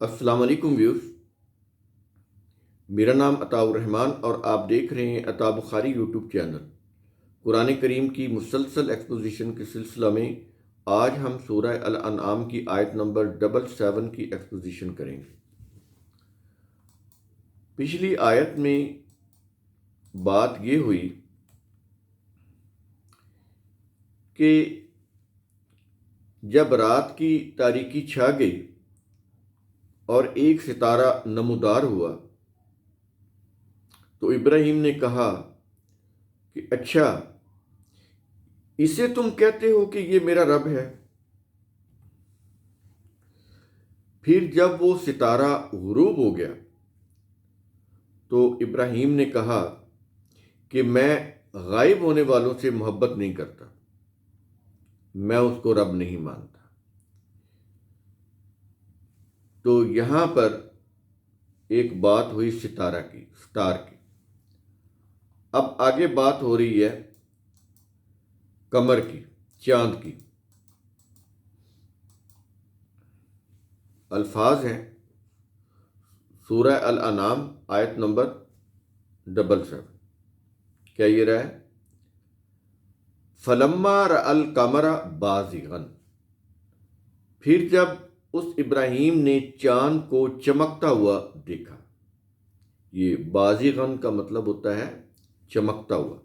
السلام علیکم ویورز، میرا نام عطاء الرحمان اور آپ دیکھ رہے ہیں عطاء بخاری یوٹیوب چینل۔ قرآن کریم کی مسلسل ایکسپوزیشن کے سلسلہ میں آج ہم سورہ الانعام کی آیت نمبر 77 کی ایکسپوزیشن کریں گے۔ پچھلی آیت میں بات یہ ہوئی کہ جب رات کی تاریکی چھا گئی اور ایک ستارہ نمودار ہوا تو ابراہیم نے کہا کہ اچھا، اسے تم کہتے ہو کہ یہ میرا رب ہے؟ پھر جب وہ ستارہ غروب ہو گیا تو ابراہیم نے کہا کہ میں غائب ہونے والوں سے محبت نہیں کرتا، میں اس کو رب نہیں مانتا۔ تو یہاں پر ایک بات ہوئی ستارہ کی، سٹار کی۔ اب آگے بات ہو رہی ہے قمر کی، چاند کی۔ الفاظ ہیں سورہ الانعام آیت نمبر 77۔ کیا یہ رہا ہے؟ فَلَمَّا رَأَى الْقَمَرَ بَازِغًا، پھر جب اس ابراہیم نے چاند کو چمکتا ہوا دیکھا۔ یہ بازغن کا مطلب ہوتا ہے چمکتا ہوا۔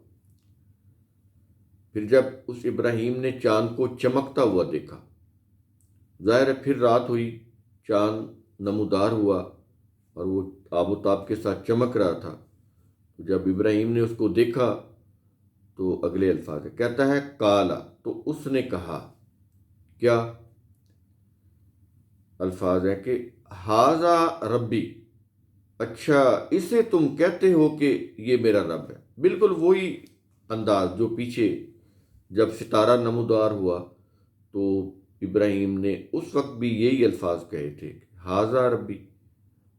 پھر جب اس ابراہیم نے چاند کو چمکتا ہوا دیکھا، ظاہر ہے پھر رات ہوئی، چاند نمودار ہوا اور وہ آب و تاب کے ساتھ چمک رہا تھا۔ جب ابراہیم نے اس کو دیکھا تو اگلے الفاظ ہے، کہتا ہے کالا، تو اس نے کہا، کیا الفاظ ہے کہ ہاذا ربی، اچھا اسے تم کہتے ہو کہ یہ میرا رب ہے۔ بالکل وہی انداز جو پیچھے جب ستارہ نمودار ہوا تو ابراہیم نے اس وقت بھی یہی الفاظ کہے تھے، ہاذا ربی،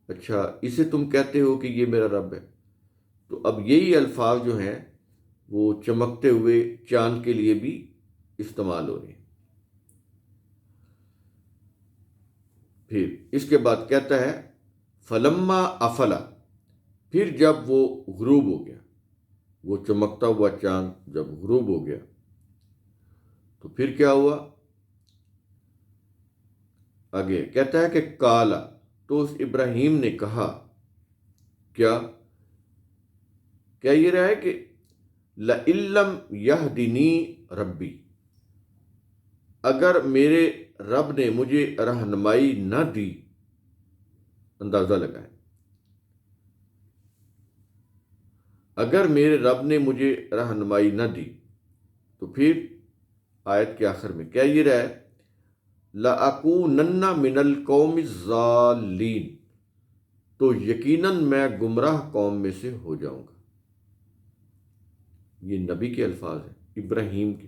اچھا اسے تم کہتے ہو کہ یہ میرا رب ہے۔ تو اب یہی الفاظ جو ہیں وہ چمکتے ہوئے چاند کے لیے بھی استعمال ہو رہے ہیں۔ پھر اس کے بعد کہتا ہے فلما افلا، پھر جب وہ غروب ہو گیا، وہ چمکتا ہوا چاند جب غروب ہو گیا تو پھر کیا ہوا؟ آگے کہتا ہے کہ کالا، تو اس ابراہیم نے کہا، کیا یہ رہا ہے کہ لَئِن لَّمْ يَهْدِنِي ربی، اگر میرے رب نے مجھے رہنمائی نہ دی۔ اندازہ لگائیں، اگر میرے رب نے مجھے رہنمائی نہ دی تو پھر آیت کے آخر میں کیا یہ رہا ہے؟ لَأَكُونَنَّ مِنَ الْقَوْمِ الضَّالِّينَ، تو یقیناً میں گمراہ قوم میں سے ہو جاؤں گا۔ یہ نبی کے الفاظ ہیں، ابراہیم کے،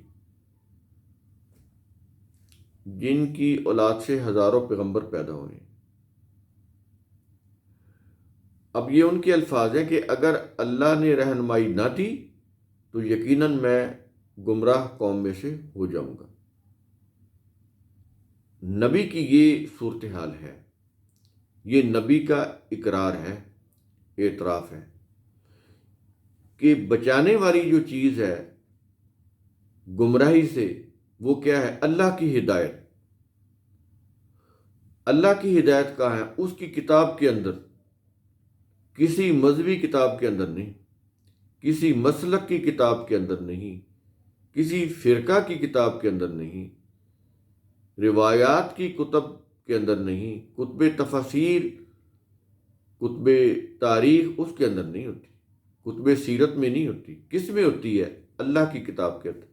جن کی اولاد سے ہزاروں پیغمبر پیدا ہوئے ہیں۔ اب یہ ان کے الفاظ ہیں کہ اگر اللہ نے رہنمائی نہ دی تو یقیناً میں گمراہ قوم میں سے ہو جاؤں گا۔ نبی کی یہ صورتحال ہے، یہ نبی کا اقرار ہے، اعتراف ہے کہ بچانے والی جو چیز ہے گمراہی سے وہ کیا ہے؟ اللہ کی ہدایت۔ اللہ کی ہدایت کہاں ہے؟ اس کی کتاب کے اندر، کسی مذہبی کتاب کے اندر نہیں، کسی مسلک کی کتاب کے اندر نہیں، کسی فرقہ کی کتاب کے اندر نہیں، روایات کی کتب کے اندر نہیں، کتب تفاسیر، کتب تاریخ اس کے اندر نہیں ہوتی، کتب سیرت میں نہیں ہوتی۔ کس میں ہوتی ہے؟ اللہ کی کتاب کے اندر۔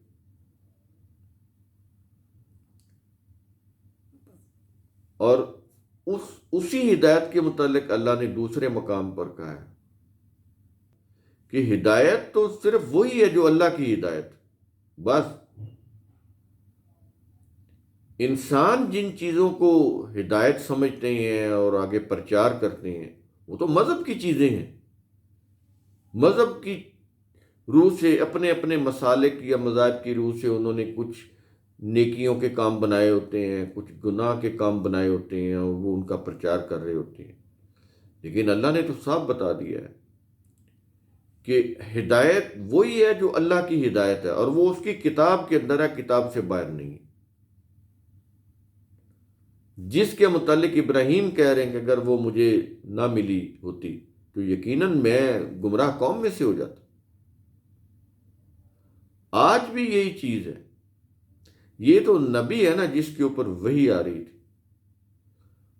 اور اسی ہدایت کے متعلق اللہ نے دوسرے مقام پر کہا ہے کہ ہدایت تو صرف وہی ہے جو اللہ کی ہدایت، بس۔ انسان جن چیزوں کو ہدایت سمجھتے ہیں اور آگے پرچار کرتے ہیں وہ تو مذہب کی چیزیں ہیں۔ مذہب کی روح سے، اپنے اپنے مسالک یا مذاہب کی روح سے انہوں نے کچھ نیکیوں کے کام بنائے ہوتے ہیں، کچھ گناہ کے کام بنائے ہوتے ہیں، اور وہ ان کا پرچار کر رہے ہوتے ہیں۔ لیکن اللہ نے تو صاف بتا دیا ہے کہ ہدایت وہی ہے جو اللہ کی ہدایت ہے، اور وہ اس کی کتاب کے اندر ہے، کتاب سے باہر نہیں ہے۔ جس کے متعلق ابراہیم کہہ رہے ہیں کہ اگر وہ مجھے نہ ملی ہوتی تو یقیناً میں گمراہ قوم میں سے ہو جاتا۔ آج بھی یہی چیز ہے۔ یہ تو نبی ہے نا جس کے اوپر وحی آ رہی تھی،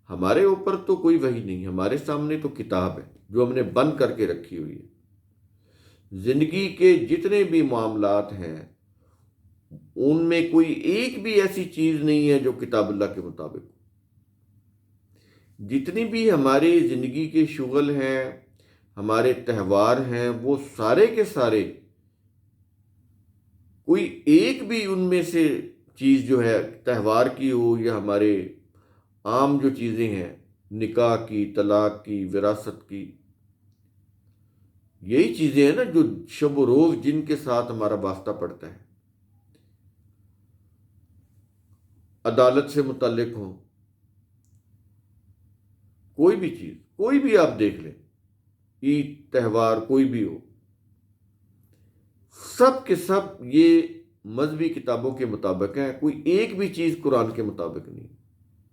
ہمارے اوپر تو کوئی وحی نہیں، ہمارے سامنے تو کتاب ہے جو ہم نے بند کر کے رکھی ہوئی ہے۔ زندگی کے جتنے بھی معاملات ہیں ان میں کوئی ایک بھی ایسی چیز نہیں ہے جو کتاب اللہ کے مطابق ہو۔ جتنی بھی ہماری زندگی کے شغل ہیں، ہمارے تہوار ہیں، وہ سارے کے سارے کوئی ایک بھی ان میں سے چیز جو ہے تہوار کی ہو یا ہمارے عام جو چیزیں ہیں، نکاح کی، طلاق کی، وراثت کی، یہی چیزیں ہیں نا جو شب و روز جن کے ساتھ ہمارا واسطہ پڑتا ہے، عدالت سے متعلق ہوں، کوئی بھی چیز، کوئی بھی آپ دیکھ لیں، عید، تہوار کوئی بھی ہو، سب کے سب یہ مذہبی کتابوں کے مطابق ہیں، کوئی ایک بھی چیز قرآن کے مطابق نہیں۔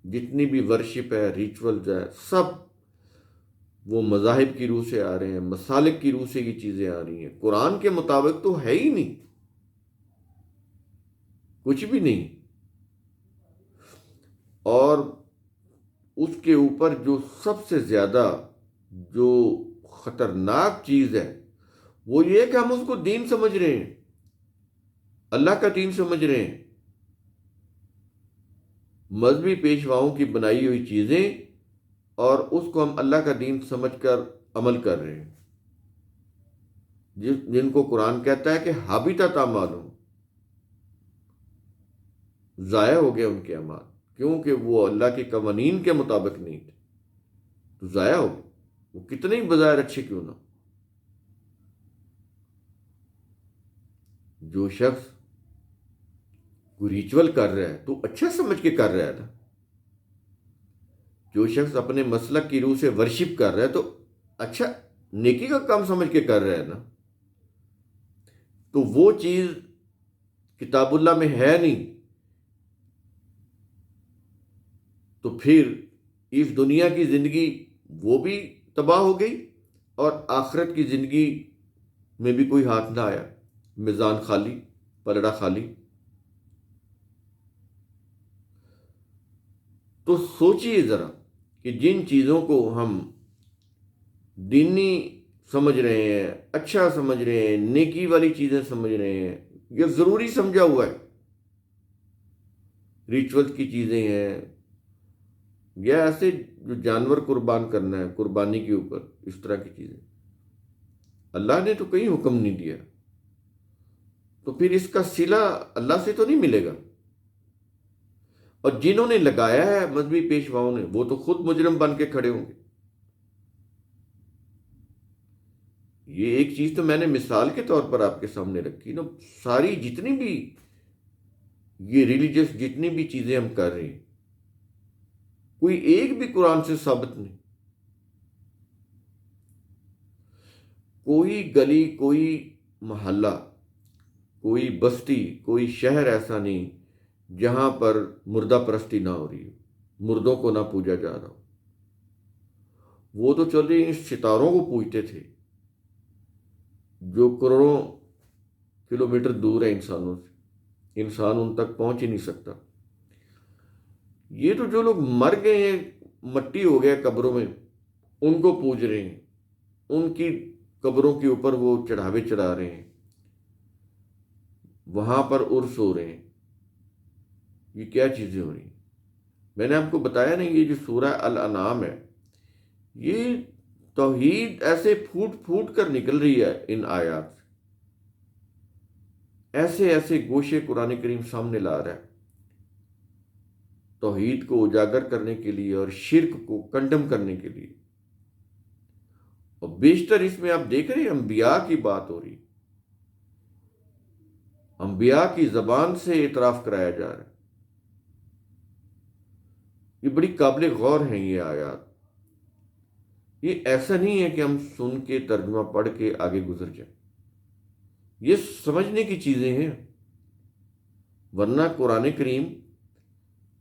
جتنی بھی ورشپ ہے، ریچولز ہے، سب وہ مذاہب کی روح سے آ رہے ہیں، مسالک کی روح سے یہ چیزیں آ رہی ہیں، قرآن کے مطابق تو ہے ہی نہیں، کچھ بھی نہیں۔ اور اس کے اوپر جو سب سے زیادہ جو خطرناک چیز ہے وہ یہ کہ ہم اس کو دین سمجھ رہے ہیں، اللہ کا دین سمجھ رہے ہیں، مذہبی پیشواؤں کی بنائی ہوئی چیزیں، اور اس کو ہم اللہ کا دین سمجھ کر عمل کر رہے ہیں، جن کو قرآن کہتا ہے کہ حابطۃ اعمالہم، ضائع ہو گئے ان کے اعمال، کیونکہ وہ اللہ کے قوانین کے مطابق نہیں تھے، تو ضائع ہو گئے، وہ کتنے ہی بظاہر اچھے کیوں نہ۔ جو شخص کوئی ریچول کر رہا ہے تو اچھا سمجھ کے کر رہا ہے نا، جو شخص اپنے مسلک کی روح سے ورشپ کر رہا ہے تو اچھا نیکی کا کام سمجھ کے کر رہا ہے نا، تو وہ چیز کتاب اللہ میں ہے نہیں، تو پھر اس دنیا کی زندگی وہ بھی تباہ ہو گئی، اور آخرت کی زندگی میں بھی کوئی ہاتھ نہ آیا، میزان خالی، پلڑا خالی۔ تو سوچئے ذرا کہ جن چیزوں کو ہم دینی سمجھ رہے ہیں، اچھا سمجھ رہے ہیں، نیکی والی چیزیں سمجھ رہے ہیں، یہ ضروری سمجھا ہوا ہے، ریچول کی چیزیں ہیں، یا ایسے جو جانور قربان کرنا ہے قربانی کے اوپر، اس طرح کی چیزیں اللہ نے تو کہیں حکم نہیں دیا، تو پھر اس کا صلہ اللہ سے تو نہیں ملے گا۔ اور جنہوں نے لگایا ہے مذہبی پیشواؤں نے، وہ تو خود مجرم بن کے کھڑے ہوں گے۔ یہ ایک چیز تو میں نے مثال کے طور پر آپ کے سامنے رکھی نا، ساری جتنی بھی یہ ریلیجس جتنی بھی چیزیں ہم کر رہے ہیں، کوئی ایک بھی قرآن سے ثابت نہیں۔ کوئی گلی، کوئی محلہ، کوئی بستی، کوئی شہر ایسا نہیں جہاں پر مردہ پرستی نہ ہو رہی ہو، مردوں کو نہ پوجا جا رہا ہو۔ وہ تو چلے ستاروں کو پوجتے تھے جو کروڑوں کلومیٹر دور ہے انسانوں سے، انسان ان تک پہنچ ہی نہیں سکتا۔ یہ تو جو لوگ مر گئے ہیں، مٹی ہو گئے قبروں میں، ان کو پوج رہے ہیں، ان کی قبروں کے اوپر وہ چڑھاوے چڑھا رہے ہیں، وہاں پر عرس ہو رہے ہیں۔ یہ کیا چیزیں ہو رہی ہیں؟ میں نے آپ کو بتایا نہیں، یہ جو سورہ الانعام ہے، یہ توحید ایسے پھوٹ پھوٹ کر نکل رہی ہے ان آیات سے، ایسے ایسے گوشے قرآن کریم سامنے لا رہا ہے توحید کو اجاگر کرنے کے لیے اور شرک کو کنڈم کرنے کے لیے۔ اور بیشتر اس میں آپ دیکھ رہے ہیں انبیاء کی بات ہو رہی، انبیاء کی زبان سے اعتراف کرایا جا رہا ہے۔ یہ بڑی قابل غور ہیں یہ آیات۔ یہ ایسا نہیں ہے کہ ہم سن کے ترجمہ پڑھ کے آگے گزر جائیں، یہ سمجھنے کی چیزیں ہیں۔ ورنہ قرآن کریم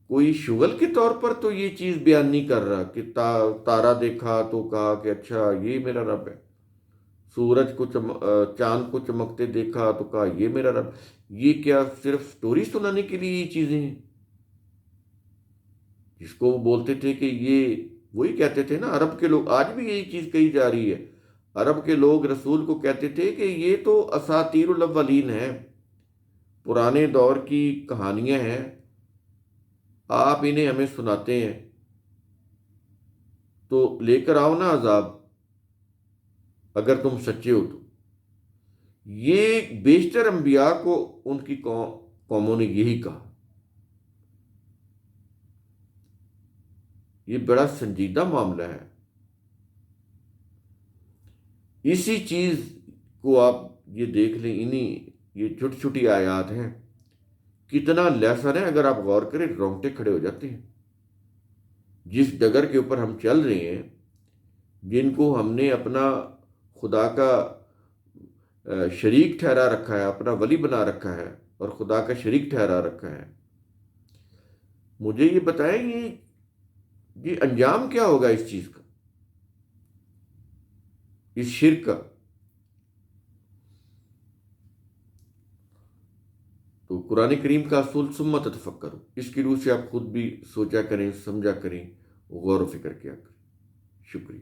کوئی شغل کے طور پر تو یہ چیز بیان نہیں کر رہا کہ تارا دیکھا تو کہا کہ اچھا یہ میرا رب ہے، سورج کو چاند کو چمکتے دیکھا تو کہا یہ میرا رب۔ یہ کیا صرف سٹوری سنانے کے لیے یہ چیزیں ہیں؟ جس کو وہ بولتے تھے کہ یہ وہی کہتے تھے نا، عرب کے لوگ، آج بھی یہی چیز کہی جا رہی ہے، عرب کے لوگ رسول کو کہتے تھے کہ یہ تو اساطیر الاولین ہے، پرانے دور کی کہانیاں ہیں، آپ انہیں ہمیں سناتے ہیں، تو لے کر آؤ نا عذاب اگر تم سچے ہو تو۔ یہ بیشتر انبیاء کو ان کی قوموں نے یہی کہا۔ یہ بڑا سنجیدہ معاملہ ہے۔ اسی چیز کو آپ یہ دیکھ لیں، یہ چھوٹی چھوٹی آیات ہیں، کتنا لیسن ہے، اگر آپ غور کریں رونگٹے کھڑے ہو جاتے ہیں۔ جس ڈگر کے اوپر ہم چل رہے ہیں، جن کو ہم نے اپنا خدا کا شریک ٹھہرا رکھا ہے، اپنا ولی بنا رکھا ہے اور خدا کا شریک ٹھہرا رکھا ہے، مجھے یہ بتائیں یہ انجام کیا ہوگا اس چیز کا، اس شرک کا؟ تو قرآن کریم کا اصول ثم تتفکروا، اس کی روح سے آپ خود بھی سوچا کریں، سمجھا کریں، غور و فکر کیا کریں۔ شکریہ۔